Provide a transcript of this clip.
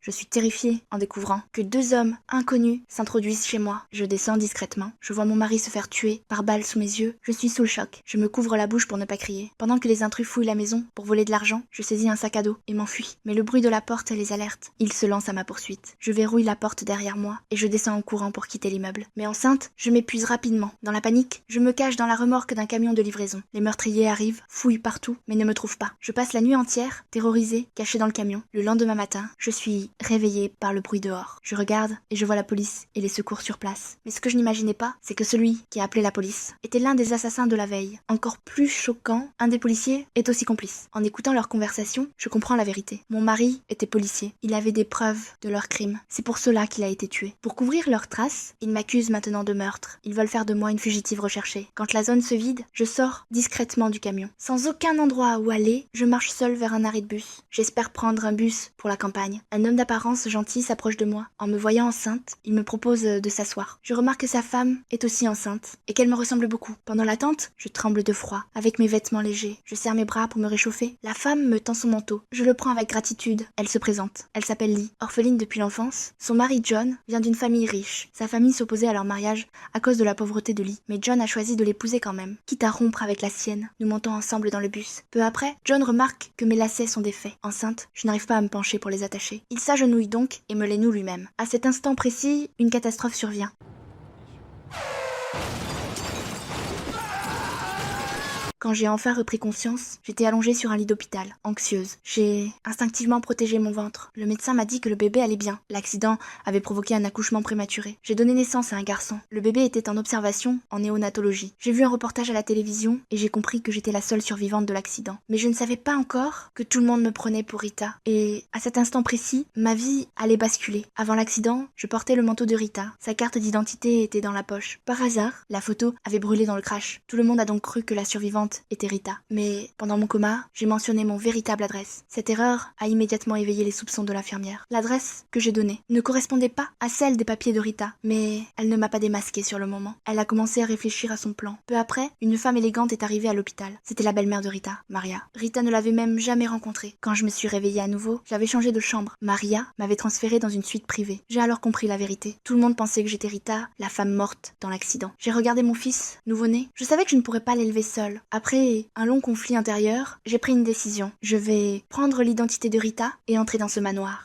Je suis terrifiée en découvrant que 2 hommes inconnus s'introduisent chez moi. Je descends discrètement. Je vois mon mari se faire tuer par balle sous mes yeux. Je suis sous le choc. Je me couvre la bouche pour ne pas crier. Pendant que les intrus fouillent la maison pour voler de l'argent, je saisis un sac à dos et m'enfuis. Mais le bruit de la porte les alerte. Ils se lancent à ma poursuite. Je verrouille la porte derrière moi et je descends en courant pour quitter l'immeuble. Mais enceinte, je m'épuise rapidement. Dans la panique, je me cache dans la remorque d'un camion de livraison. Les meurtriers arrivent, fouillent partout, mais ne me trouvent pas. Je passe la nuit entière, terrorisée, cachée dans le camion. Le lendemain matin, je suis réveillée par le bruit dehors. Je regarde et je vois la police et les secours sur place. Mais ce que je n'imaginais pas, c'est que celui qui a appelé la police était l'un des assassins de la veille. Encore plus choquant, un des policiers est aussi complice. En écoutant leur conversation, je comprends la vérité. Mon mari était policier. Il avait des preuves de leur crime. C'est pour cela qu'il a été tué. Pour couvrir leurs traces, ils m'accusent maintenant de meurtre. Ils veulent faire de moi une fugitive recherchée. Quand la zone se vide, je sors discrètement du camion. Sans aucun endroit où aller, je marche seule vers un arrêt de bus. J'espère prendre un bus pour la campagne. Un homme d'apparence gentil s'approche de moi. En me voyant enceinte, il me propose de s'asseoir. Je remarque que sa femme est aussi enceinte et qu'elle me ressemble beaucoup. Pendant l'attente, je tremble de froid, avec mes vêtements légers. Je serre mes bras pour me réchauffer. La femme me tend son manteau. Je le prends avec gratitude. Elle se présente. Elle s'appelle Lee. Orpheline depuis l'enfance, son mari John vient d'une famille riche. Sa famille s'opposait à leur mariage à cause de la pauvreté de Lee. Mais John a choisi de l'épouser quand même, quitte à rompre avec la sienne. Nous montons ensemble dans le bus. Peu après, John remarque que mes lacets sont défaits. Enceinte, je n'arrive pas à me pencher pour les attacher. Il s'agenouille donc et me les noue lui-même. À cet instant précis, une catastrophe survient. Quand j'ai enfin repris conscience, j'étais allongée sur un lit d'hôpital, anxieuse. J'ai instinctivement protégé mon ventre. Le médecin m'a dit que le bébé allait bien. L'accident avait provoqué un accouchement prématuré. J'ai donné naissance à un garçon. Le bébé était en observation en néonatologie. J'ai vu un reportage à la télévision et j'ai compris que j'étais la seule survivante de l'accident. Mais je ne savais pas encore que tout le monde me prenait pour Rita. Et à cet instant précis, ma vie allait basculer. Avant l'accident, je portais le manteau de Rita. Sa carte d'identité était dans la poche. Par hasard, la photo avait brûlé dans le crash. Tout le monde a donc cru que la survivante était Rita. Mais pendant mon coma, j'ai mentionné mon véritable adresse. Cette erreur a immédiatement éveillé les soupçons de l'infirmière. L'adresse que j'ai donnée ne correspondait pas à celle des papiers de Rita, mais elle ne m'a pas démasquée sur le moment. Elle a commencé à réfléchir à son plan. Peu après, une femme élégante est arrivée à l'hôpital. C'était la belle-mère de Rita, Maria. Rita ne l'avait même jamais rencontrée. Quand je me suis réveillée à nouveau, j'avais changé de chambre. Maria m'avait transférée dans une suite privée. J'ai alors compris la vérité. Tout le monde pensait que j'étais Rita, la femme morte dans l'accident. J'ai regardé mon fils, nouveau-né. Je savais que je ne pourrais pas l'élever seule. Après un long conflit intérieur, j'ai pris une décision. Je vais prendre l'identité de Rita et entrer dans ce manoir.